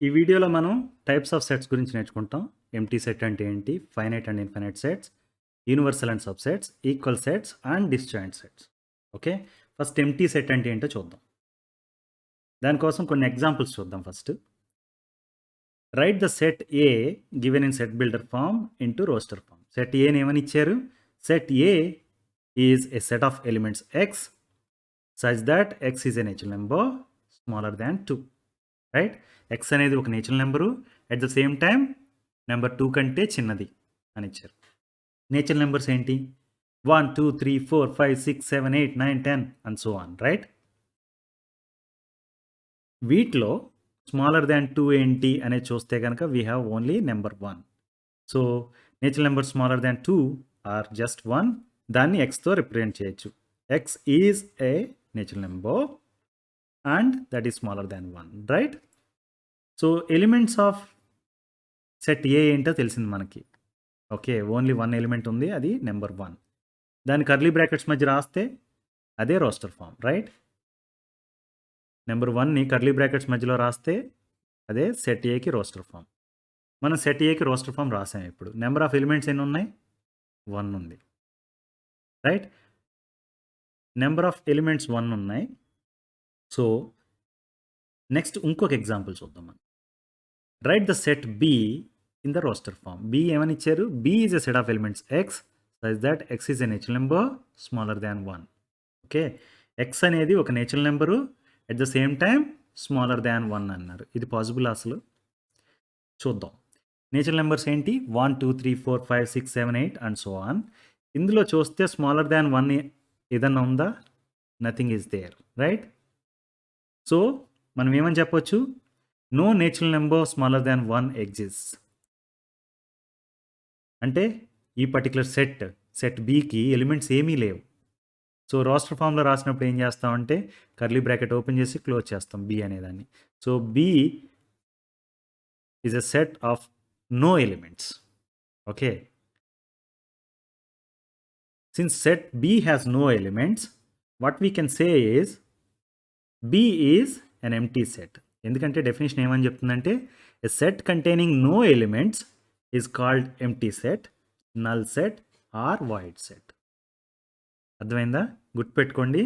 ఈ వీడియోలో మనం టైప్స్ ఆఫ్ సెట్స్ గురించి నేర్చుకుంటాం. ఎంప్టీ సెట్ అంటే ఏంటి? Finite and infinite sets, universal and subsets, equal sets and disjoint sets. Okay. First empty set అంటే ఏంటో చూద్దాం. దానికోసం కొన్ని ఎగ్జాంపుల్స్ చూద్దాం first. Write the set A given in set builder form into roster form. Set ఏని ఏమని ఇచ్చారు? Set A is a set of elements x such that x is a natural number smaller than 2. Right? X అనేది ఒక natural number, at the same time number 2 కంటే చిన్నది అని ఇచ్చారు. Natural numbers ఏంటి? 1, 2, 3, 4, 5, 6, 7, 8, 9, 10 అండ్ సో ఆన్. రైట్? వీటిలో smaller than 2 ఏంటి అనేది చూస్తే కనుక we have only number 1. So natural number smaller than 2 are just 1. దాన్ని ఎక్స్తో రిప్రజెంట్ చేయొచ్చు. X is a natural number and that is smaller than 1. Right? So elements of set A ఏంటో తెలిసింది మనకి. ఓకే. ఓన్లీ 1 ఎలిమెంట్ ఉంది, అది number 1. దాని curly brackets మధ్య రాస్తే అదే రోస్టర్ ఫామ్. రైట్? నెంబర్ 1ని కర్లీ బ్రాకెట్స్ మధ్యలో రాస్తే అదే సెట్ ఏకి రోస్టర్ ఫామ్. మనం సెట్ ఏకి రోస్టర్ ఫామ్ రాసాం. ఇప్పుడు నెంబర్ ఆఫ్ ఎలిమెంట్స్ ఎన్ని ఉన్నాయి? 1 ఉంది. రైట్? నెంబర్ ఆఫ్ ఎలిమెంట్స్ 1 ఉన్నాయి. సో నెక్స్ట్ ఇంకొక ఎగ్జాంపుల్ చూద్దాం మనం. Write the set B in the roster form. B ఏమని ఇచ్చారు? B is a set of elements x such that x is a natural number smaller than 1. Okay. X అనేది ఒక natural number, at the same time smaller than 1 అన్నారు. ఇది possible అసలు? చూద్దాం. Natural numbers ఏంటి? 1, 2, 3, 4, 5, 6, 7, 8 and so on. ఇందులో చూస్తే smaller than 1 ఏదన్నా ఉందా? Nothing is there. Right? So మనం ఏమని చెప్పొచ్చు? No natural number smaller than 1 exist. అంటే ఈ పర్టికులర్ సెట్ బికి ఎలిమెంట్స్ ఏమీ లేవు. సో రోస్టర్ ఫామ్లో రాసినప్పుడు ఏం చేస్తామంటే కర్లీ బ్రాకెట్ ఓపెన్ చేసి క్లోజ్ చేస్తాం బి అనేదాన్ని. So B is a set of no elements. Okay. Since set B has no elements, what we can say is B is an empty set. ఎందుకంటే definition ఏమని చెప్తుందంటే a set containing no elements is called empty set, null set or void set. అర్థమైందా? గుర్తుపెట్టుకోండి.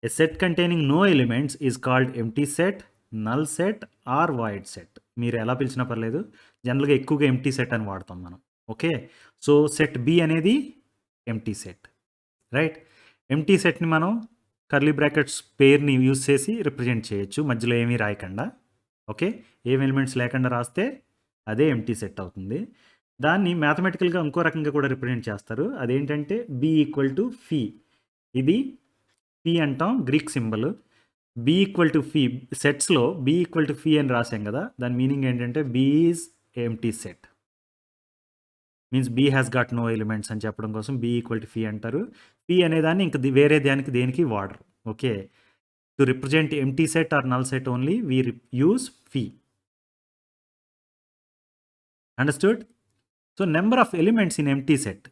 A set containing no elements is called empty set, null set or void set. మీరు ఎలా పిలిచినా పర్లేదు, జనరల్గా ఎక్కువగా ఎంప్టీ సెట్ అని వాడతాం మనం. ఓకే. సో సెట్ బి అనేది ఎంప్టీ సెట్. రైట్? ఎంప్టీ సెట్ని మనం కర్లీ బ్రాకెట్స్ పేర్ని యూజ్ చేసి రిప్రజెంట్ చేయొచ్చు, మధ్యలో ఏమీ రాయకుండా. ఓకే. ఏం ఎలిమెంట్స్ లేకుండా రాస్తే అదే ఎంప్టీ సెట్ అవుతుంది. దాన్ని మ్యాథమెటికల్గా ఇంకో రకంగా కూడా రిప్రజెంట్ చేస్తారు. అదేంటంటే బి ఈక్వల్ టు ఫీ. ఇది ఫీ అంటాం, Greek symbol. B equal to phi, సెట్స్లో బి ఈక్వల్ టు ఫీ అని రాసాం కదా, దాని మీనింగ్ ఏంటంటే B is empty set. Means B has got no elements అని చెప్పడం కోసం బి ఈక్వల్ టు ఫీ అంటారు. ఫీ అనేదాన్ని ఇంక వేరే దేనికి వాడరు. Okay. To represent empty set or null set only we use phi. Understood? So number of elements in empty set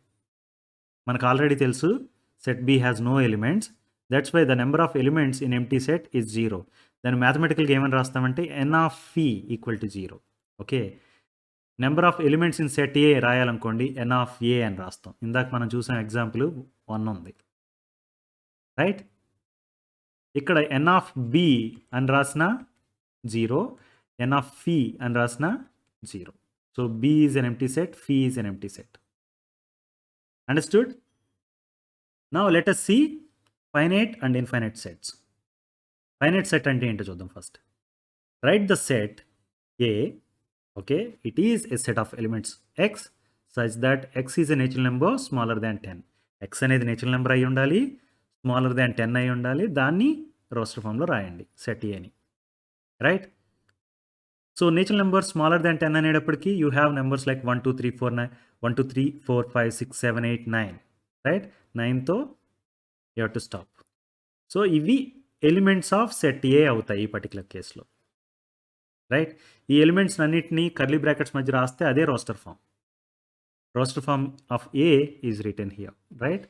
మనకు ఆల్రెడీ తెలుసు. Set B has no elements, that's why the number of elements in empty set is 0. దాన్ని మ్యాథమెటికల్గా ఏమని రాస్తామంటే N of phi equal to 0. Okay. Number of elements in set A రాయాలనుకోండి, N of A అని రాస్తాం. ఇందాక మనం చూసిన ఎగ్జాంపుల్ 1 ఉంది. రైట్? ఇక్కడ ఎన్ ఆఫ్ బి అని రాసిన 0, ఎన్ ఆఫ్ ఫీ అని రాసిన 0. So B is an empty set, phi is an empty set. Understood? Now let us see finite and infinite sets. Finite set అంటే ఏంటో చూద్దాం first. Write the set A. Okay. It is a set of elements x such that x is a natural number smaller than 10. X అనేది natural number అయి ఉండాలి, smaller than 10 అయి ఉండాలి. దాన్ని roster ఫామ్లో రాయండి సెట్ ఏని. Right? So natural number smaller than 10 అనేటప్పటికీ you have numbers like 1, 2, 3, 4, 9, 1, 2, 3, 4, 5, 6, 7, 8, 9. Right? 9తో you have to stop. So ఇవి ఎలిమెంట్స్ ఆఫ్ సెట్ ఏ అవుతాయి ఈ పర్టికులర్ కేసులో. రైట్? ఈ ఎలిమెంట్స్ అన్నిటినీ కర్లీ బ్రాకెట్స్ మధ్య రాస్తే అదే roster form. Roster form of A is written here. Right?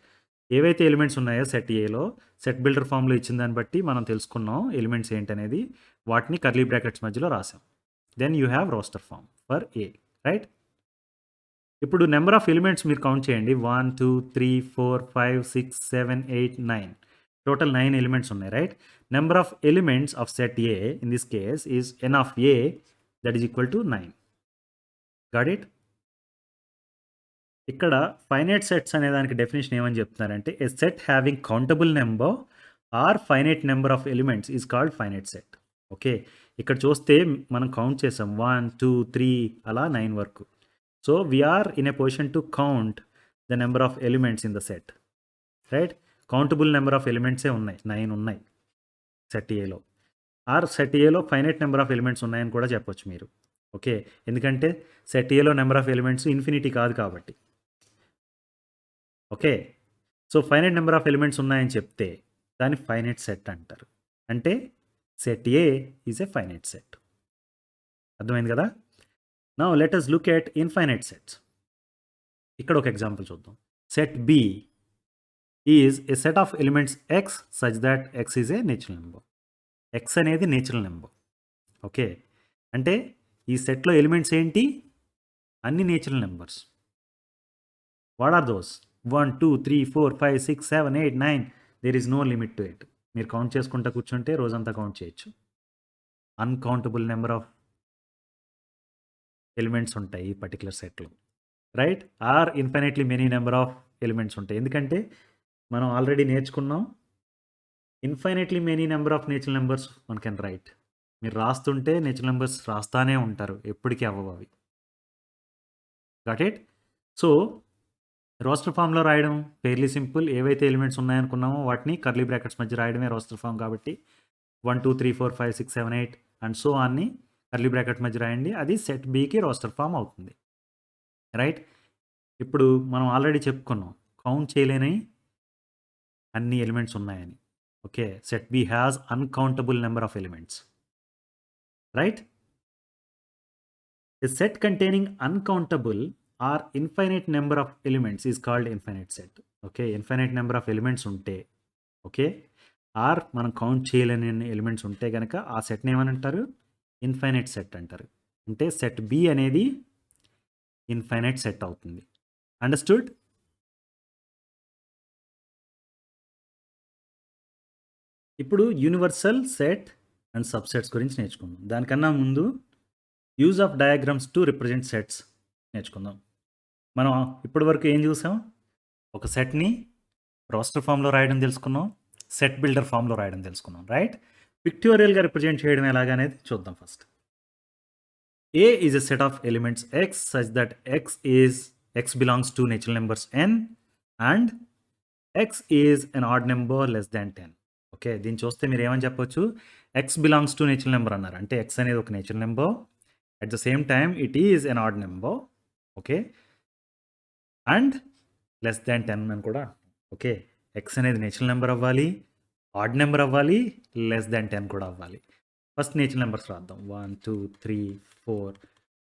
ఏవైతే ఎలిమెంట్స్ ఉన్నాయో సెట్ ఏలో, సెట్ బిల్డర్ ఫామ్లో ఇచ్చిన దాన్ని బట్టి మనం తెలుసుకున్నాం ఎలిమెంట్స్ ఏంటనేది. వాటిని కర్లీ బ్రాకెట్స్ మధ్యలో రాసాం. Then you have roster form for A, right? ఇప్పుడు నెంబర్ ఆఫ్ ఎలిమెంట్స్ మీరు కౌంట్ చేయండి. 1 2 3 4 5 6 7 8 9 టోటల్ 9 ఎలిమెంట్స్ ఉన్నాయి, right? Number of elements of set A in this case is n of A that is equal to 9. Got it? ఇక్కడ finite sets అనే దానికి definition ఏమని చెప్తున్నారంటే a set having countable number or finite number of elements is called finite set. Okay, ఇక్కడ చూస్తే మనం count చేసాం 1 2 3 అలా 9 వరకు. So we are in a position to count the number of elements in the set, right? Countable number of ఎలిమెంట్సే ఉన్నాయి, 9 ఉన్నాయి set ఏలో. ఆర్ సెట్ ఏలో ఫైనైట్ నెంబర్ ఆఫ్ ఎలిమెంట్స్ ఉన్నాయని కూడా చెప్పొచ్చు మీరు. ఓకే, ఎందుకంటే సెట్ ఏలో నెంబర్ ఆఫ్ ఎలిమెంట్స్ ఇన్ఫినిటీ కాదు కాబట్టి. Okay, so finite number of elements ఉన్నాయని చెప్తే దాన్ని ఫైనైట్ సెట్ అంటారు. అంటే set A is a finite set. అర్థమైంది కదా? Now let us look at infinite sets. ఇక్కడ ఒక ఎగ్జాంపుల్ చూద్దాం. Set B is a set of elements x such that x is a natural number. X అనేది natural number. Okay, అంటే ఈ సెట్లో elements ఏంటి? అన్ని natural numbers. What are those? 1 2 3 4 5 6 7 8 9. There is no limit to it. మీరు count చేసుకుంటూ కూర్చుంటే రోజంతా కౌంట్ చేయొచ్చు. అన్కౌంటబుల్ నెంబర్ ఆఫ్ ఎలిమెంట్స్ ఉంటాయి ఈ పర్టికులర్ సెట్లో, right? Or infinitely many number of elements ఉంటాయి. ఎందుకంటే మనం ఆల్రెడీ నేర్చుకున్నాం infinitely many number of natural numbers one can write. మీరు రాస్తుంటే నేచురల్ నెంబర్స్ రాస్తానే ఉంటారు, ఎప్పటికీ అవ్వవు అవి. Got it? సో రోస్టర్ ఫామ్లో రాయడం ఫెయిర్లీ సింపుల్. ఏవైతే ఎలిమెంట్స్ ఉన్నాయనుకున్నామో వాటిని కర్లీ బ్రాకెట్స్ మధ్య రాయడమే రోస్టర్ ఫామ్. కాబట్టి 1 2 3 4 5 6 7 8 అండ్ సో ఆన్ని కర్లీ బ్రాకెట్ మధ్య రాయండి. అది సెట్ బికి రోస్టర్ ఫామ్ అవుతుంది, రైట్? ఇప్పుడు మనం ఆల్రెడీ చెప్పుకున్నాం కౌంట్ చేయలేని అన్ని ఎలిమెంట్స్ ఉన్నాయని. Okay, set B has uncountable number of elements, right? A set containing uncountable or infinite number of elements is called infinite set. Okay, infinite number of elements ఉంటే, okay, are మనం count చేయలేని elements ఉంటే కనుక ఆ సెట్ని ఏమని అంటారు? Infinite set అంటారు. అంటే సెట్ బి అనేది ఇన్ఫైనైట్ సెట్ అవుతుంది. అండర్స్టూడ్? ఇప్పుడు యూనివర్సల్ సెట్ అండ్ సబ్సెట్స్ గురించి నేర్చుకుందాం. దానికన్నా ముందు use of diagrams to represent sets నేర్చుకుందాం. మనం ఇప్పటి వరకు ఏం చూసాం? ఒక సెట్ని రోస్టర్ ఫామ్లో రాయడం తెలుసుకున్నాం, సెట్ బిల్డర్ ఫామ్లో రాయడం తెలుసుకున్నాం, రైట్? పిక్టోరియల్గా రిప్రజెంట్ చేయడం ఎలాగనేది చూద్దాం. First A is a set of elements x such that x belongs to natural numbers N and x is an odd number less than 10. Okay, దీన్ని చూస్తే మీరు ఏమని చెప్పొచ్చు? X belongs to natural number అన్నారు. అంటే ఎక్స్ అనేది ఒక natural number, at the same time it is an odd number, okay, and less than 10 అని కూడా. ఓకే, ఎక్స్ అనేది నేచురల్ నెంబర్ అవ్వాలి, ఆడ్ నెంబర్ అవ్వాలి, లెస్ దాన్ 10 కూడా అవ్వాలి. ఫస్ట్ నేచురల్ నెంబర్స్ రాద్దాం. 1 2 3 4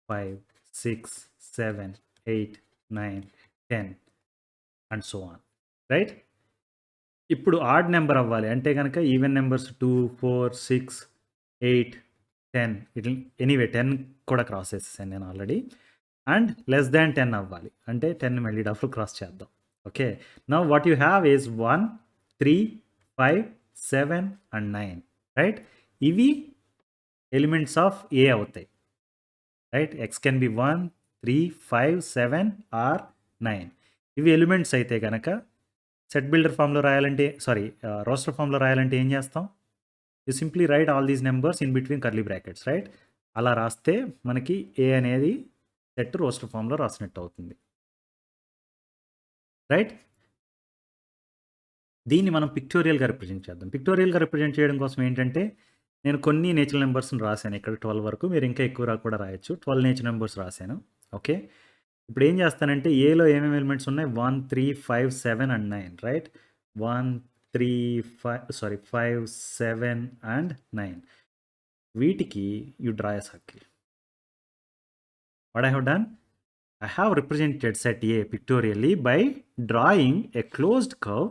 5 6 7 8 9 10 అండ్ సో ఆన్, రైట్? ఇప్పుడు ఆడ్ నెంబర్ అవ్వాలి అంటే కనుక ఈవెన్ నెంబర్స్ 2 4 6 8 10 ఇట్లా ఎనీవే 10 కూడా క్రాస్ చేసేసాను నేను ఆల్రెడీ. అండ్ లెస్ దాన్ 10 అవ్వాలి అంటే 10 మళ్ళీ డబుల్ క్రాస్ చేద్దాం. Okay, now what you have is 1 3 5 7 and 9, right? ఇవి ఎలిమెంట్స్ ఆఫ్ ఏ అవుతాయి, right? X can be 1 3 5 7 or 9. ఇవి ఎలిమెంట్స్ అయితే కనుక సెట్ బిల్డర్ ఫామ్లో రాయాలంటే రోస్టర్ ఫామ్లో రాయాలంటే ఏం చేస్తాం? You simply right all these numbers in between curly brackets, right? అలా రాస్తే మనకి ఏ అనేది సెట్ రోస్టర్ ఫామ్లో రాసినట్టు అవుతుంది, రైట్? దీన్ని మనం పిక్టోరియల్గా రిప్రజెంట్ చేద్దాం. పిక్టోరియల్గా రిప్రజెంట్ చేయడం కోసం ఏంటంటే నేను కొన్ని నేచురల్ నెంబర్స్ని రాశాను ఇక్కడ 12 వరకు. మీరు ఇంకా ఎక్కువ కూడా రాయొచ్చు. 12 నేచురల్ నెంబర్స్ రాశాను. ఓకే, ఇప్పుడు ఏం చేస్తానంటే ఏలో ఏమేమి ఎలిమెంట్స్ ఉన్నాయి? 1 3 5 7 అండ్ 9, రైట్? 1 3 5 7 అండ్ 9. వీటికి you draw a circle. What I have done? I have represented set A pictorially by drawing a closed curve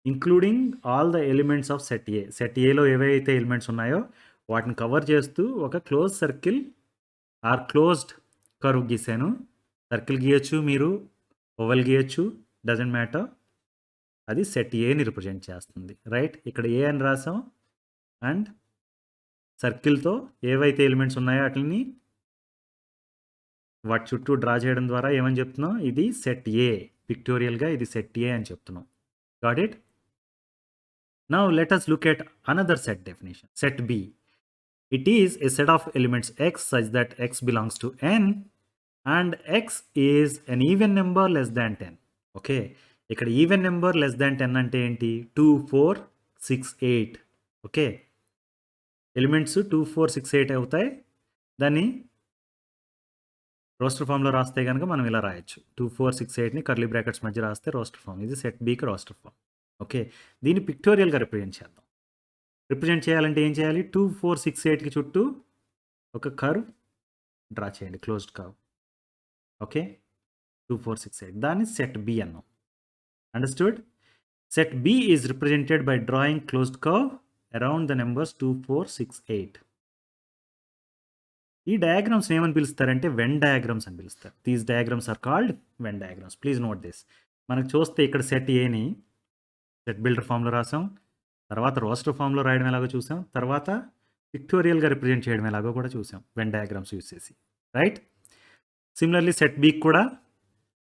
including all the elements of set A. Set Aలో ఏవైతే elements ఉన్నాయో వాటిని cover చేస్తూ ఒక close circle or closed curve గీసాను. Circle గీయొచ్చు మీరు, oval గీయొచ్చు, డజంట్ మ్యాటర్. అది సెట్ ఏని రిప్రజెంట్ చేస్తుంది, రైట్? ఇక్కడ ఏ అని రాసాం అండ్ సర్కిల్తో ఏవైతే ఎలిమెంట్స్ ఉన్నాయో వాటిని వాటి చుట్టూ డ్రా చేయడం ద్వారా ఏమని చెప్తున్నాం, ఇది సెట్ ఏ. పిక్టోరియల్గా ఇది సెట్ ఏ అని చెప్తున్నాం. Got it? Now let us look at another set definition, set B. It is a set of elements x such that x belongs to n and x is an even number less than 10. Okay, ఇక్కడ even number less than 10 అంటే ఏంటి? 2, 4, 6, 8. Okay, elements 2, 4, 6, 8 అవుతాయి. దాన్ని roster ఫామ్లో రాస్తే కనుక మనం ఇలా రాయొచ్చు, 2, 4, 6, 8ని కర్లీ బ్రాకెట్స్ మధ్య రాస్తే రోస్టర్ ఫామ్. ఇది సెట్ బీకి రోస్టర్ ఫామ్. ఓకే, దీన్ని పిక్టోరియల్గా రిప్రజెంట్ చేద్దాం. రిప్రజెంట్ చేయాలంటే ఏం చేయాలి? 2, 4, 6, 8కి చుట్టూ ఒక కర్వ్ డ్రా చేయండి, క్లోజ్డ్ కర్వ్. ఓకే, 2, 4, 6, 8, దాన్ని సెట్ బి అన్నాం. Understood? Set B is represented by drawing closed curve around the numbers 2, 4, 6, 8. ఈ డయాగ్రామ్స్ ఏమని పిలుస్తారంటే వెన్ డయాగ్రామ్స్ అని పిలుస్తారు. These diagrams are called Venn diagrams. Please note this. మనకు చూస్తే ఇక్కడ సెట్ ఏని సెట్ బిల్డర్ ఫామ్లో రాసాం, తర్వాత రోస్టర్ ఫామ్లో రాయడం ఎలాగో చూసాం, తర్వాత పిక్టోరియల్గా రిప్రజెంట్ చేయడం ఎలాగో కూడా చూసాం వెన్ డయాగ్రామ్స్ యూజ్ చేసి, రైట్? సిమిలర్లీ సెట్ బీకి కూడా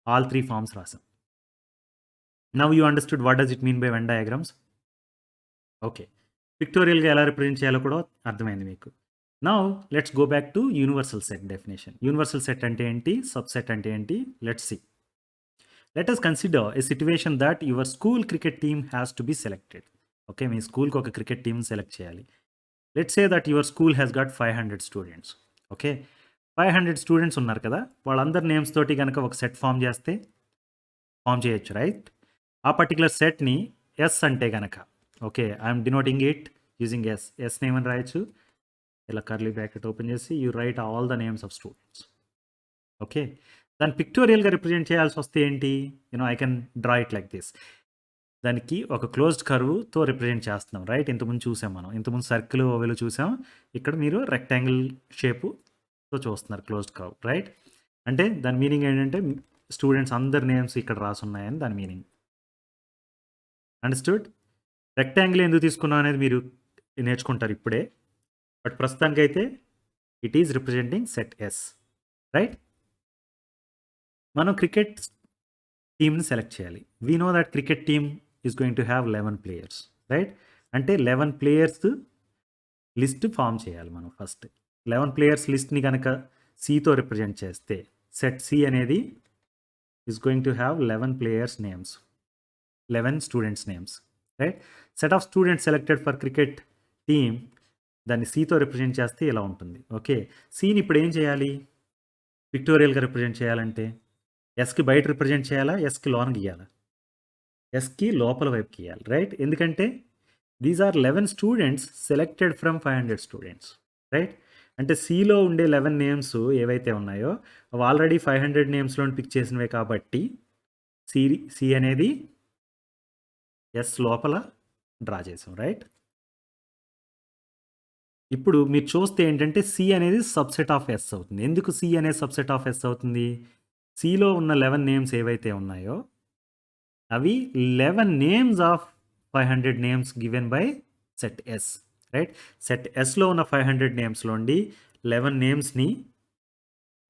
ఆల్ 3 ఫామ్స్ రాసాం. Now you understood what does it mean by Venn diagrams? Okay, పిక్టోరియల్గా ఎలా రిప్రజెంట్ చేయాలో కూడా అర్థమైంది మీకు. Now let's go back to universal set definition. Universal set అంటే ఏంటి, సబ్సెట్ అంటే ఏంటి? Let's see. Let us consider a situation that your school cricket team has to be selected. Okay, మీ స్కూల్కి ఒక క్రికెట్ టీమ్ సెలెక్ట్ చేయాలి. Let's say that your school has got 500 students. Okay, 500 students ఉన్నారు కదా, వాళ్ళందరి names తోటి కనుక ఒక సెట్ ఫామ్ చేయొచ్చు, రైట్? ఆ పర్టికులర్ సెట్ని ఎస్ అంటే కనుక, okay, I'm denoting it using S. S name అని రాయొచ్చు. ఇలా కర్లీ బ్రాకెట్ ఓపెన్ చేసి you write all the names of students. Okay, దాన్ని పిక్టోరియల్గా రిప్రజెంట్ చేయాల్సి వస్తే ఏంటి? I can draw it like this. దానికి ఒక క్లోజ్డ్ కర్వ్తో రిప్రజెంట్ చేస్తున్నాం, రైట్? ఇంతకుముందు చూసాం మనం, ఇంతకుముందు సర్కిల్ ఓవెల్ చూసాం. ఇక్కడ మీరు రెక్టాంగిల్ షేపుతో చూస్తున్నారు క్లోజ్డ్ కర్వ్, రైట్? అంటే దాని మీనింగ్ ఏంటంటే స్టూడెంట్స్ అందరి నేమ్స్ ఇక్కడ రాసున్నాయని దాని మీనింగ్. అండర్స్టూడ్? రెక్టాంగిల్ ఎందుకు తీసుకున్నాం అనేది మీరు నేర్చుకుంటారు ఇప్పుడే, బట్ ప్రస్తుతానికైతే it is representing set S, right? మనం క్రికెట్ టీమ్ని సెలెక్ట్ చేయాలి. We know that cricket team is going to have 11 players, right? అంటే 11 ప్లేయర్స్ లిస్ట్ ఫామ్ చేయాలి మనం ఫస్ట్. 11 ప్లేయర్స్ లిస్ట్ని కనుక సితో రిప్రజెంట్ చేస్తే సెట్ సి అనేది is going to have 11 players names, 11 students names, right? Set of students selected for cricket team, దాన్ని సితో represent చేస్తే ఇలా ఉంటుంది. ఓకే, సిని ఇప్పుడు ఏం చేయాలి? పిక్టోరియల్గా రిప్రజెంట్ చేయాలంటే ఎస్కి బయట రిప్రజెంట్ చేయాలా, ఎస్కి లోన గీయాలా? ఎస్కి లోపల వైపు గీయాలి, రైట్? ఎందుకంటే these are 11 students selected from 500 students, right? అంటే సిలో ఉండే 11 నేమ్స్ ఏవైతే ఉన్నాయో అవి ఆల్రెడీ 500 నేమ్స్లో పిక్ చేసినవే కాబట్టి సి అనేది ఎస్ లోపల డ్రా చేసాం, రైట్? ఇప్పుడు మీరు చూస్తే ఏంటంటే సి అనేది సబ్సెట్ ఆఫ్ ఎస్ అవుతుంది. ఎందుకు సి అనేది సబ్సెట్ ఆఫ్ ఎస్ అవుతుంది? సిలో ఉన్న 11 నేమ్స్ ఏవైతే ఉన్నాయో అవి 11 names of 500 names given by set S, right? Set ఎస్లో ఉన్న 500 నేమ్స్లోండి 11 నేమ్స్ని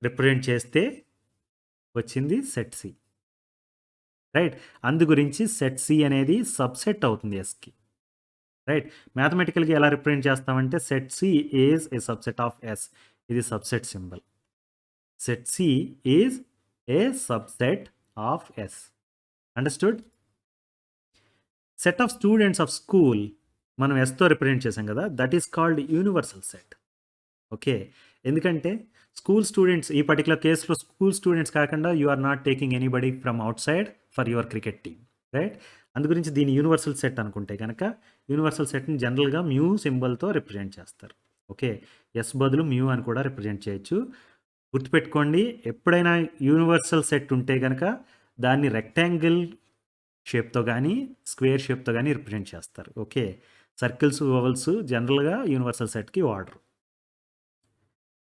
రిప్రజెంట్ చేస్తే వచ్చింది సెట్ సి, రైట్? అందు గురించి సెట్ సి అనేది సబ్సెట్ అవుతుంది ఎస్కి, రైట్? మ్యాథమెటికల్గా ఎలా రిప్రజెంట్ చేస్తామంటే set C is a subset of S. ఇది subset symbol. Set C is a subset of S. Understood? Set of students of school మనం ఎస్తో రిప్రజెంట్ చేసాం కదా, that is called universal set. Okay, ఎందుకంటే school students, ఈ particular కేసులో school students కాకుండా you are not taking anybody from outside for your cricket team, right? అందు గురించి దీని యూనివర్సల్ సెట్ అనుకుంటే కనుక యూనివర్సల్ సెట్ని జనరల్గా మ్యూ సింబల్తో రిప్రజెంట్ చేస్తారు. ఓకే, ఎస్ బదులు మ్యూ అని కూడా రిప్రజెంట్ చేయొచ్చు. గుర్తుపెట్టుకోండి, ఎప్పుడైనా యూనివర్సల్ సెట్ ఉంటే కనుక దాన్ని రెక్టాంగిల్ షేప్తో కానీ స్క్వేర్ షేప్తో కానీ రిప్రజెంట్ చేస్తారు. ఓకే, సర్కిల్స్ ఓవల్స్ జనరల్గా యూనివర్సల్ సెట్కి వాడరు.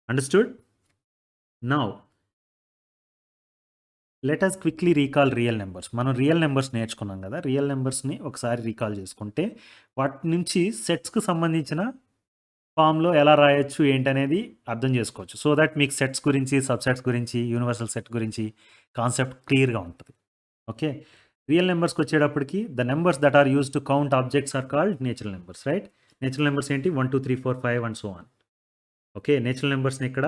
Understood? Now let us quickly recall real numbers. మనం రియల్ నెంబర్స్ నేర్చుకున్నాం కదా! రియల్ నెంబర్స్‌ని ఒకసారి రీకాల్ చేసుకుంటే వాటి నుంచి సెట్స్‌కి సంబంధించిన ఫామ్‌లో ఎలా రాయొచ్చు ఏంటనేది అర్థం చేసుకోవచ్చు. సో దట్ మీకు సెట్స్ గురించి, సబ్‌సెట్స్ గురించి, యూనివర్సల్ సెట్ గురించి కాన్సెప్ట్ క్లియర్‌గా ఉంటది. ఓకే. రియల్ నెంబర్స్‌కొచ్చేటప్పటికి the numbers that are used to count objects are called natural numbers, right? Natural numbers ఏంటి? 1, 2, 3, 4, 5 and so on. Okay. Natural నంబర్స్‌ని ఇక్కడ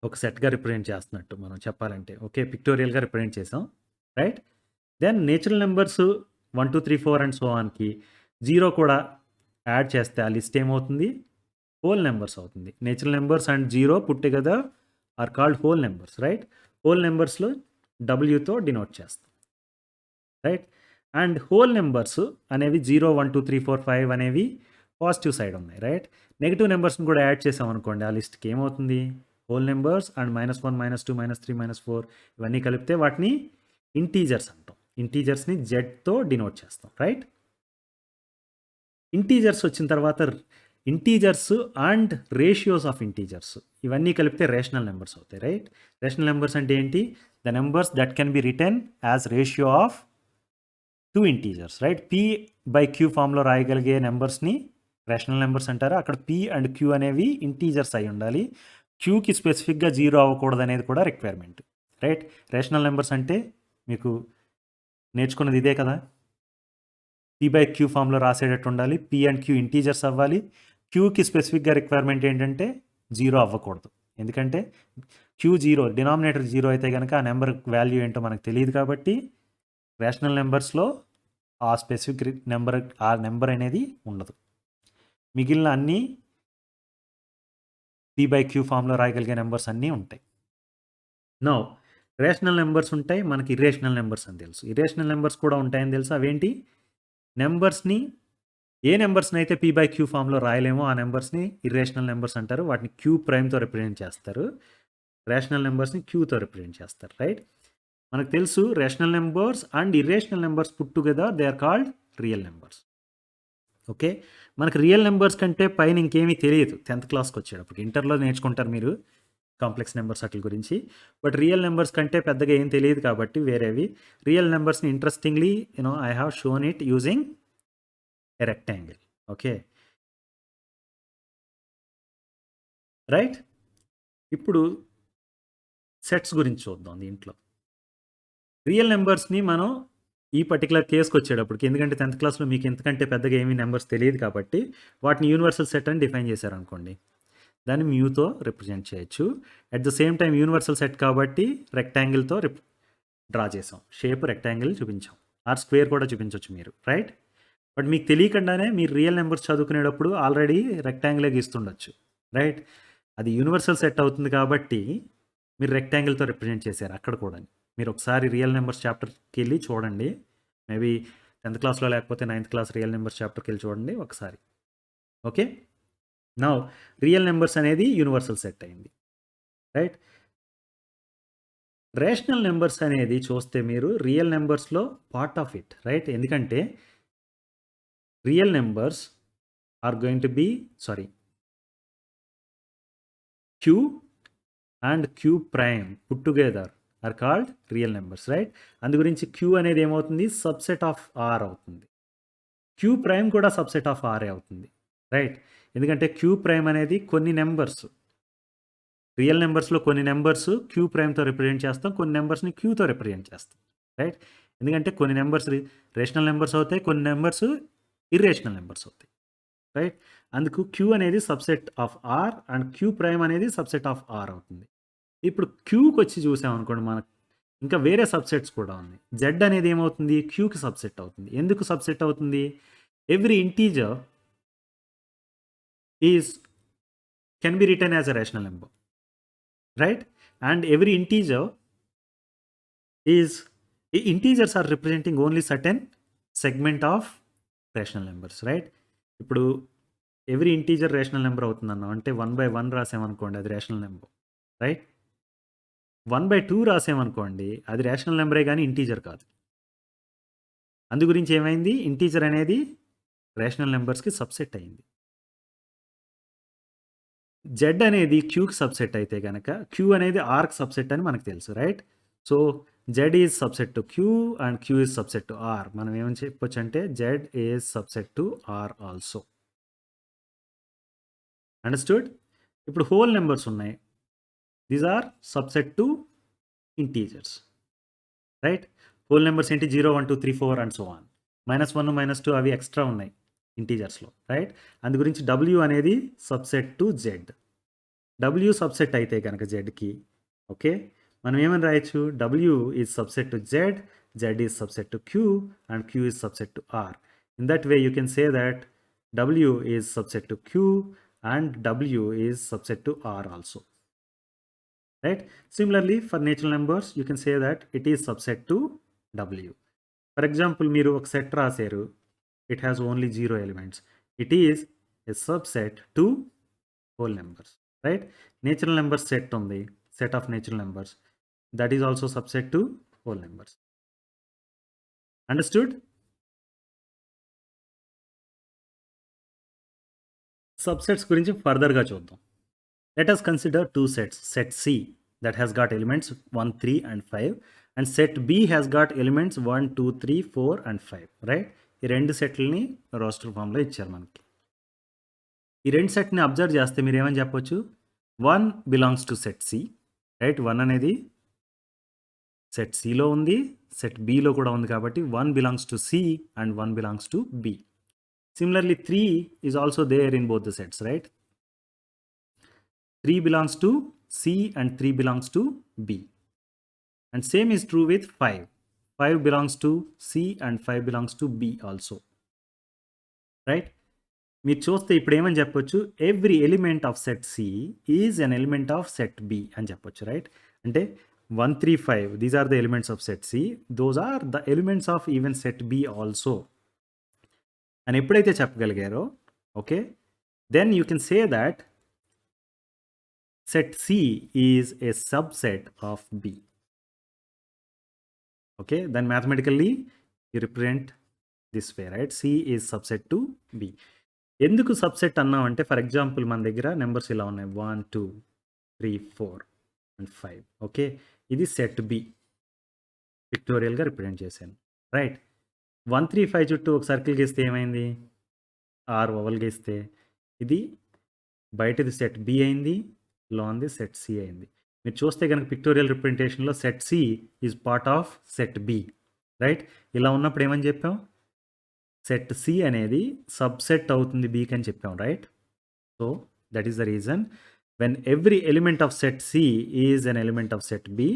ఒక సెట్‌గా రిప్రజెంట్ చేస్తున్నట్టు మనం చెప్పాలంటే. ఓకే. పిక్టోరియల్‌గా రిప్రజెంట్ చేసాం. Right? Then natural numbers 1, 2, 3, 4 and so ఆన్‌కి 0 కూడా యాడ్ చేస్తే ఆ లిస్ట్ ఏమవుతుంది? హోల్ నంబర్స్ అవుతుంది. Natural numbers and 0 put together are called whole numbers, right? Whole నంబర్స్‌లో డబ్ల్యూతో డినోట్ చేస్తాం. రైట్? అండ్ హోల్ నంబర్స్ అనేవి 0, 1, 2, 3, 4, 5 అనేవి పాజిటివ్ సైడ్ ఉన్నాయి, రైట్? నెగెటివ్ నంబర్స్‌ని కూడా యాడ్ చేసామనుకోండి ఆ లిస్ట్‌కి ఏమవుతుంది? హోల్ నంబర్స్ అండ్ -1, -2, -3, -4 ఇవన్నీ కలిపితే వాటిని ఇంటీజర్స్ అంటాం. ఇంటీజర్స్‌ని జెడ్‌తో డినోట్ చేస్తాం, రైట్? ఇంటీజర్స్ వచ్చిన తర్వాత integers and ratios of integers ఇవన్నీ కలిపితే రేషనల్ నెంబర్స్ అవుతాయి, రైట్? రేషనల్ నెంబర్స్ అంటే ఏంటి? The numbers that can be written as ratio of 2 integers, right? P by Q ఫామ్‌లో రాయగలిగే నెంబర్స్‌ని రేషనల్ నెంబర్స్ అంటారు. అక్కడ పీ అండ్ క్యూ అనేవి ఇంటీజర్స్ అయి ఉండాలి. క్యూకి స్పెసిఫిక్‌గా 0 అవ్వకూడదనేది కూడా రిక్వైర్మెంట్, రైట్? రేషనల్ నెంబర్స్ అంటే మీకు నేర్చుకున్నది ఇదే కదా! పీ బై క్యూ ఫామ్‌లో రాసేటట్టు ఉండాలి. పీ అండ్ క్యూ ఇంటీజర్స్ అవ్వాలి. క్యూకి స్పెసిఫిక్‌గా రిక్వైర్మెంట్ ఏంటంటే 0 అవ్వకూడదు. ఎందుకంటే క్యూ 0 డినామినేటర్ 0 అయితే గనక ఆ నెంబర్ వాల్యూ ఏంటో మనకు తెలీదు కాబట్టి రేషనల్ నెంబర్స్‌లో ఆ స్పెసిఫిక్ ఆ నెంబర్ అనేది ఉండదు. మిగిలిన అన్నీ పీ బై క్యూ ఫామ్‌లో రాయగలిగే నెంబర్స్ అన్నీ ఉంటాయి. నౌ రేషనల్ నెంబర్స్ ఉంటాయి. మనకి ఇర్రేషనల్ నెంబర్స్ అని తెలుసు. ఇర్రేషనల్ నెంబర్స్ కూడా ఉంటాయని తెలుసు. అవేంటి? నెంబర్స్‌ని ఏ నెంబర్స్‌నైతే పీ బై క్యూ ఫామ్‌లో రాయలేమో ఆ నెంబర్స్‌ని ఇర్రేషనల్ నెంబర్స్ అంటారు. వాటిని క్యూ ప్రైమ్‌తో రిప్రజెంట్ చేస్తారు. రేషనల్ నెంబర్స్‌ని క్యూతో రిప్రజెంట్ చేస్తారు, రైట్? మనకు తెలుసు rational numbers and irrational numbers put together they are called real numbers. Okay. మనకు రియల్ నెంబర్స్ కంటే పైన ఇంకేమీ తెలియదు 10థ్ క్లాస్‌కొచ్చేటప్పటికి. ఇంటర్‌లో నేర్చుకుంటారు మీరు కాంప్లెక్స్ నెంబర్స్ ఆటిల గురించి. బట్ రియల్ నెంబర్స్ కంటే పెద్దగా ఏం తెలియదు కాబట్టి వేరేవి. రియల్ నెంబర్స్‌ని interestingly I have shown it using a rectangle. Okay. Right? ఇప్పుడు సెట్స్ గురించి చూద్దాం దీంట్లో. రియల్ నెంబర్స్‌ని మనం ఈ పర్టిక్యులర్ కేస్‌కొచ్చేటప్పటికి ఎందుకంటే 10థ్ క్లాస్‌లో మీకు ఇంతకంటే పెద్దగా ఏమి నంబర్స్ తెలీదు కాబట్టి వాటిని యూనివర్సల్ సెట్ అని డిఫైన్ చేశారనుకోండి. దాన్ని మ్యూతో రిప్రజెంట్ చేయొచ్చు. At the same time universal set కాబట్టి రెక్టాంగిల్‌తో డ్రా చేసాం. షేప్ రెక్టాంగిల్ చూపించాం. ఆర్ స్క్వేర్ కూడా చూపించొచ్చు మీరు, రైట్? బట్ మీకు తెలియకుండానే మీరు రియల్ నెంబర్స్ చదువుకునేటప్పుడు ఆల్రెడీ రెక్టాంగిలే గీస్తుండొచ్చు, రైట్? అది యూనివర్సల్ సెట్ అవుతుంది కాబట్టి మీరు రెక్టాంగిల్‌తో రిప్రజెంట్ చేశారు అక్కడ కూడాని. మీరు ఒకసారి రియల్ నెంబర్స్ చాప్టర్‌కెళ్ళి చూడండి. మేబీ 10థ్ క్లాస్‌లో లేకపోతే 9థ్ క్లాస్ రియల్ నెంబర్స్ చాప్టర్‌కెళ్ళి చూడండి ఒకసారి. ఓకే. నౌ రియల్ నెంబర్స్ అనేది యూనివర్సల్ సెట్ అయింది, రైట్? రేషనల్ నెంబర్స్ అనేది చూస్తే మీరు రియల్ నెంబర్స్‌లో పార్ట్ ఆఫ్ ఇట్, రైట్? ఎందుకంటే real numbers are going to be sorry Q and Q prime put together are called real numbers, right? అందు గురించి Q అనేది ఏమవుతుంది? సబ్సెట్ ఆఫ్ ఆర్ అవుతుంది. క్యూ ప్రైమ్ కూడా సబ్సెట్ ఆఫ్ ఆరే అవుతుంది, రైట్? ఎందుకంటే క్యూ ప్రైమ్ అనేది కొన్ని నెంబర్స్ రియల్ నెంబర్స్‌లో కొన్ని నెంబర్స్ క్యూ ప్రైమ్‌తో రిప్రజెంట్ చేస్తాం. కొన్ని నెంబర్స్‌ని క్యూతో రిప్రజెంట్ చేస్తాం, రైట్? ఎందుకంటే కొన్ని నెంబర్స్ రేషనల్ నెంబర్స్ అవుతాయి. కొన్ని నెంబర్స్ ఇర్రేషనల్ నెంబర్స్ అవుతాయి, రైట్? అందుకు క్యూ అనేది subset of R and Q prime అనేది సబ్సెట్ ఆఫ్ ఆర్ అవుతుంది. ఇప్పుడు క్యూకొచ్చి చూసామనుకోండి మనకు ఇంకా వేరే సబ్సెట్స్ కూడా ఉన్నాయి. జెడ్ అనేది ఏమవుతుంది? క్యూకి సబ్సెట్ అవుతుంది. ఎందుకు సబ్సెట్ అవుతుంది? Every integer is can be written as a rational number, right? And every integer is integers are representing only certain segment of rational numbers, right? ఇప్పుడు ఎవ్రీ ఇంటీజర్ రేషనల్ నెంబర్ అవుతుందన్నాం అంటే 1/1 రాసామనుకోండి అది rational number, right? 1/2 రాసామనుకోండి అది rational నెంబరే గానీ integer కాదు. అందు గురించి ఏమైంది? ఇంటీజర్ అనేది రేషనల్ నెంబర్స్‌కి సబ్సెట్ అయింది. జెడ్ అనేది క్యూకి సబ్సెట్ అయితే గనక క్యూ అనేది ఆర్కి సబ్సెట్ అని మనకు తెలుసు, right? So Z is subset to Q and Q is subset to R. మనం ఏమని చెప్పొచ్చు అంటే Z is subset to R also. Understood? ఇప్పుడు హోల్ నెంబర్స్ ఉన్నాయి. These are subset to integers, right? Whole numbers ఏంటి? 0, 1, 2, 3, 4 అండ్ సో ఆన్. -1, -2 అవి extra ఉన్నాయి ఇంటీజర్స్లో, right? అందు గురించి డబ్ల్యూ అనేది subset to Z. W subset అయితే కనుక జెడ్కి, ఓకే, మనం ఏమని రాయొచ్చు? W is subset to Z, Z is subset to Q and Q is subset to R. In that way you can say that W is subset to Q and W is subset to R also, right? Similarly, for natural numbers, you can say that it is subset to W. For example, మీరు ఒక set రాశారు, it has only 0 elements. It is a subset to whole numbers, right? Natural numbers set ఉంది, set of natural numbers, that is also subset to whole numbers. Understood? Subsets గురించి ఫర్దర్గా చూద్దాం. Let us consider two sets, set C that has got elements 1, 3 and 5 and set B has got elements 1, 2, 3, 4 and 5, right? ఈ రెండు సెట్లని roster ఫామ్లో ఇచ్చారు మనకి. ఈ రెండు సెట్ని అబ్జర్వ్ చేస్తే మీరు ఏమని చెప్పొచ్చు? 1 belongs to set C, right? 1 అనేది సెట్ సిలో ఉంది, సెట్ బిలో కూడా ఉంది, కాబట్టి 1 belongs to C and 1 belongs to B. Similarly 3 is also there in both the sets, right? 3 belongs to C and 3 belongs to B. And same is true with 5. 5 belongs to C and 5 belongs to B also. Right? మీరు చూస్తే ఇప్పుడు ఏమని చెప్పొచ్చు? Every element of set C is an element of set B అని చెప్పొచ్చు, right? అంటే 1, 3, 5 these are the elements of set C, those are the elements of even set B also అని ఎప్పుడైతే చెప్పగలిగారో, okay, then you can say that set C is a subset of B. Okay, then mathematically you represent this way, right? C is subset to B. ఎందుకు subset అన్నాం అంటే, for example మన దగ్గర numbers ఇలా ఉన్నాయి 1, 2, 3, 4 అండ్ 5. ఓకే, ఇది set B పిక్టోరియల్గా represent చేశాను, right? 1, 3, 5 చుట్టూ ఒక సర్కిల్ గీస్తే ఏమైంది? 6 ఓవల్ గీస్తే ఇది బయటది సెట్ బి అయింది, లోన్ది సెట్ సి అయింది. మీరు చూస్తే కనుక పిక్టోరియల్ రిప్రజెంటేషన్లో set C is part of set B, right? ఇలా ఉన్నప్పుడు ఏమని చెప్పాం? సెట్ సి అనేది సబ్సెట్ అవుతుంది బీకి అని చెప్పాం, right? So that is the reason when every element of set C is an element of set B,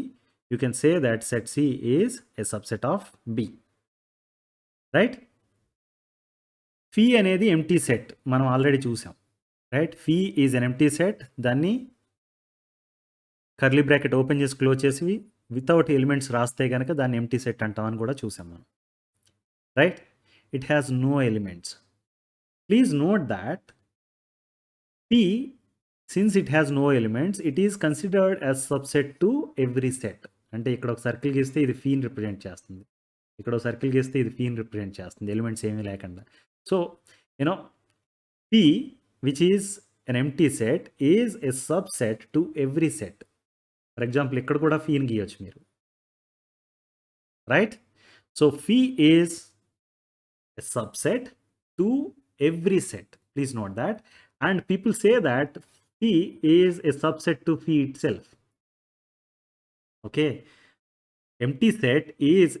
you can say that set C is a subset of B, right? Phi అనేది empty set మనం already చూసాం, right? Phi is an empty set, దాన్ని curly bracket open చేసి close చేసి without elements రాస్తే కనుక దాన్ని empty set అంటామని కూడా చూసాం మనం, right? It has no elements. Please note that P, since it has no elements, it is considered as subset to every set. అంటే ఇక్కడ ఒక సర్కిల్ గీస్తే ఇది ఫీని రిప్రజెంట్ చేస్తుంది, ఇక్కడ ఒక సర్కిల్ గీస్తే ఇది ఫీని రిప్రజెంట్ చేస్తుంది, ఎలిమెంట్స్ ఏమీ లేకుండా. So you know P which is an empty set is a subset to every set. For example ఇక్కడ కూడా ఫీని గీయొచ్చు మీరు, right? So fee is a subset to every set. Please note that. And people say that fee is a subset to fee it self. Okay, empty set is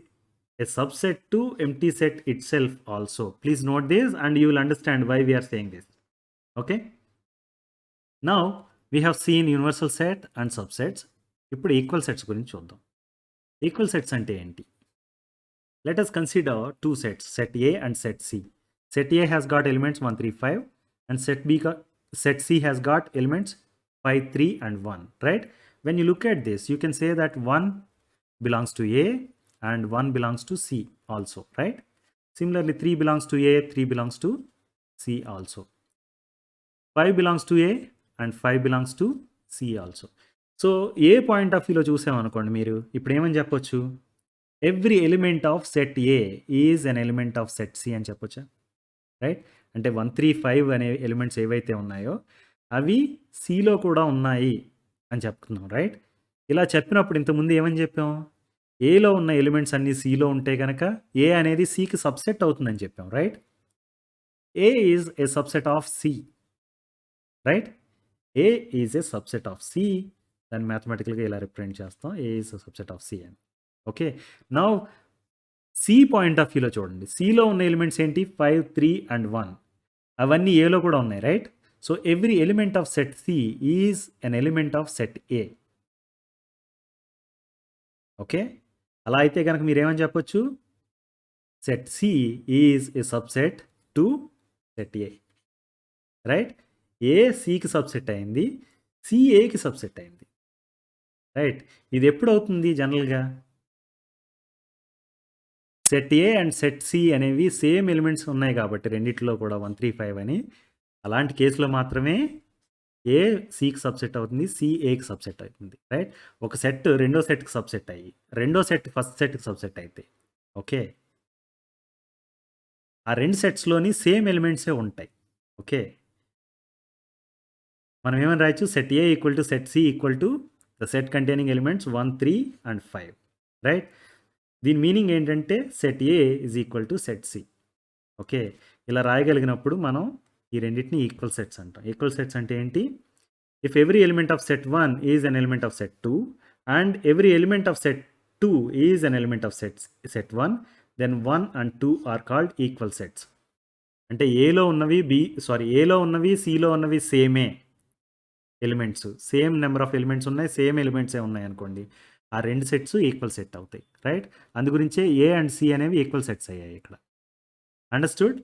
a subset to empty set itself also. Please note this and you will understand why we are saying this. Okay, now we have seen universal set and subsets. ఇప్పుడు equal sets గురించి చూద్దాం. Equal sets అంటే ఏంటి? Let us consider two sets, set A and set C. Set A has got elements 1, 3, 5 and set C has got elements 5, 3 and 1, right? When you look at this, you can say that 1 belongs to A and 1 belongs to C also, right? Similarly, 3 belongs to A, 3 belongs to C also. 5 belongs to A and 5 belongs to C also. So a point of వ్యూలో చూసామనుకోండి మీరు, ఇప్పుడు ఏమని చెప్పొచ్చు? Every element of set A is an element of set C అని చెప్పొచ్చా, right? అంటే 1, 3, 5 అనే ఎలిమెంట్స్ ఏవైతే ఉన్నాయో అవి సిలో కూడా ఉన్నాయి అని చెప్తున్నాం, రైట్? ఇలా చెప్పినప్పుడు ఇంతకుముందు ఏమని చెప్పాం? ఏలో ఉన్న ఎలిమెంట్స్ అన్నీ సిలో ఉంటే గనక ఏ అనేది సికి సబ్సెట్ అవుతుందని చెప్పాం, right? A is a subset of C, right? A is a subset of C. దాన్ని మ్యాథమెటికల్గా ఇలా రిప్రజెంట్ చేస్తాం, A is a subset of C అని. Okay, now C point of వ్యూలో చూడండి. సిలో ఉన్న ఎలిమెంట్స్ ఏంటి? 5, 3 అండ్ 1. అవన్నీ ఏలో కూడా ఉన్నాయి, right? So every element of set C is an element of set A. Okay, అలా అయితే కనుక మీరు ఏమని చెప్పొచ్చు? Set C is a subset to set A, right? A సికి సబ్సెట్ అయింది, సి ఏకి సబ్సెట్ అయింది, రైట్? ఇది ఎప్పుడు అవుతుంది జనరల్గా? Set A and set C అనేవి సేమ్ ఎలిమెంట్స్ ఉన్నాయి కాబట్టి రెండిట్లో కూడా 1, 3, 5 అని. అలాంటి కేసులో మాత్రమే ఏ సికి సబ్సెట్ అవుతుంది, సి ఏకి సబ్సెట్ అవుతుంది, రైట్? ఒక సెట్ రెండో సెట్కి సబ్సెట్ అయ్యి రెండో సెట్ ఫస్ట్ సెట్కి సబ్సెట్ అయితే, ఓకే, ఆ రెండు సెట్స్లోని సేమ్ ఎలిమెంట్సే ఉంటాయి. ఓకే, మనం ఏమని రాయొచ్చు? Set A equal to set C equal to the set containing elements 1, 3 and 5, right? దీని మీనింగ్ ఏంటంటే set A is equal to set C. Okay, ఇలా రాయగలిగినప్పుడు మనం ఈ రెండింటిని ఈక్వల్ సెట్స్ అంటాం. ఈక్వల్ సెట్స్ అంటే ఏంటి? If every element of set 1 is an element of set 2 and every element of set 2 is an element of set 1, then 1 and 2 are called equal sets. అంటే ఏలో ఉన్నవి సిలో ఉన్నవి సేమే elements, same number of elements ఉన్నాయి, same ఎలిమెంట్సే ఉన్నాయి అనుకోండి, ఆ రెండు సెట్స్ ఈక్వల్ సెట్ అవుతాయి, రైట్? అందు గురించే ఏ అండ్ సి అనేవి ఈక్వల్ సెట్స్ అయ్యాయి ఇక్కడ. అండర్స్టూడ్?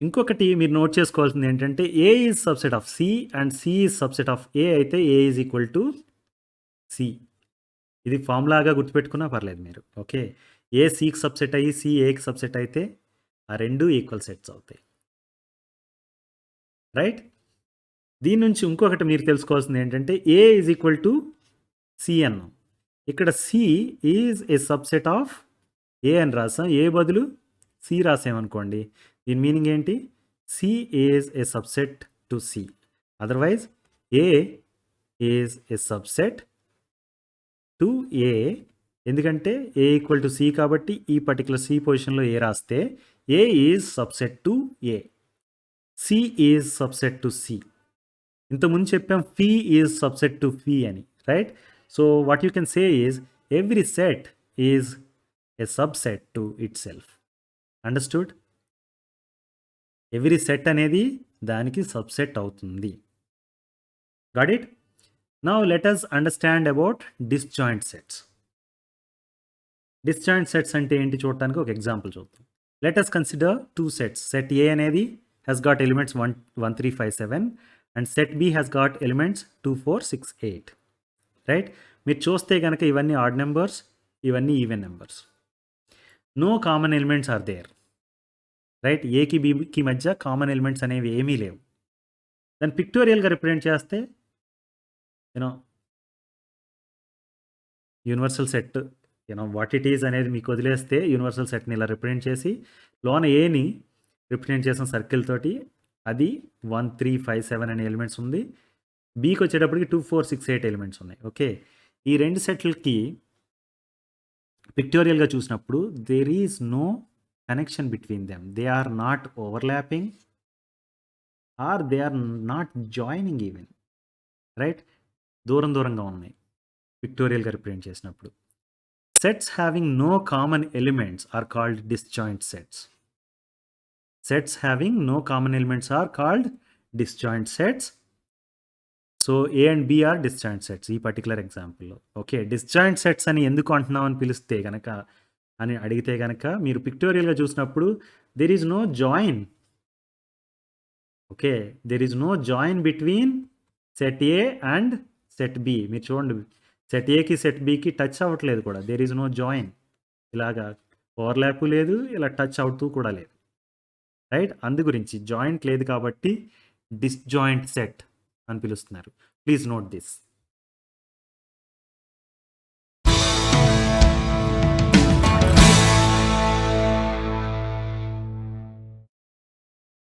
ఇంకొకటి మీరు నోట్ చేసుకోవాల్సింది ఏంటంటే A is subset of C and C is subset of A అయితే A is equal to C. ఇది ఫార్ములాగా గుర్తుపెట్టుకున్నా పర్లేదు మీరు. ఓకే, ఏ సికి సబ్సెట్ అయ్యి సి ఏకి సబ్సెట్ అయితే ఆ రెండు ఈక్వల్ సెట్స్ అవుతాయి, రైట్? దీని నుంచి ఇంకొకటి మీరు తెలుసుకోవాల్సింది ఏంటంటే A is equal to C అన్నాం. ఇక్కడ C is a subset of A అని రాసాం, ఏ బదులు సి రాసామనుకోండి, దీని మీనింగ్ ఏంటి? C is a subset to C, otherwise A is a subset to A. ఎందుకంటే ఏ ఈక్వల్ టు సి కాబట్టి ఈ పర్టికులర్ సి పొజిషన్లో ఏ రాస్తే A is subset to A, C is subset to C. ఇంతకుముందు చెప్పాం phi is subset to phi అని, right? So what you can say is every set is a subset to itself. Understood? Every set అనేది దానికి subset అవుతుంది. Got it? Now let us understand about disjoint sets. Disjoint sets అంటే ఏంటి చూడటానికి ఒక example చూద్దాం. Let us consider two sets. Set A అనేది has got elements 1, 3, 5, 7 and set B has got elements 2, 4, 6, 8, right? మీరు చూస్తే కనుక ఇవన్నీ ఆడ్ నెంబర్స్, ఇవన్నీ even numbers. No common elements are there, right? ఏకి బీకి మధ్య కామన్ ఎలిమెంట్స్ అనేవి ఏమీ లేవు. దాన్ని పిక్టోరియల్గా రిప్రజెంట్ చేస్తే universal set what it is అనేది మీకు వదిలేస్తే యూనివర్సల్ సెట్ని ఇలా రిప్రజెంట్ చేసి లోన ఏని రిప్రజెంట్ చేసిన సర్కిల్ తోటి అది 1, 3, 5, 7 అనే ఎలిమెంట్స్ ఉంది. బీకి వచ్చేటప్పటికి 2, 4, 6, 8 ఎలిమెంట్స్ ఉన్నాయి. ఓకే, ఈ రెండు సెట్లకి పిక్టోరియల్గా చూసినప్పుడు there is no connection between them. They are not overlapping or they are not joining even, right? దూరంగా ఉన్నాయి పిక్టోరియల్గా రిప్రజెంట్ చేసినప్పుడు. Sets having no common elements are called disjoint sets. Sets having no common elements are called disjoint sets. So A and B are disjoint sets ఈ particular ఎగ్జాంపుల్లో. Okay, disjoint sets అని ఎందుకు అంటున్నాం అని పిలిస్తే కనుక అని అడిగితే కనుక మీరు పిక్టోరియల్గా చూసినప్పుడు there is no join. Okay, there is no join between set A and set B. మీరు చూడండి, సెట్ ఏకి సెట్ బికి టచ్ అవ్వట్లేదు కూడా. There is no join. ఇలాగా ఓవర్లాప్ లేదు, ఇలా టచ్ అవుతూ కూడా లేదు, రైట్? అందు గురించి జాయింట్ లేదు కాబట్టి డిస్జాయింట్ సెట్ అని పిలుస్తున్నారు. Please note this.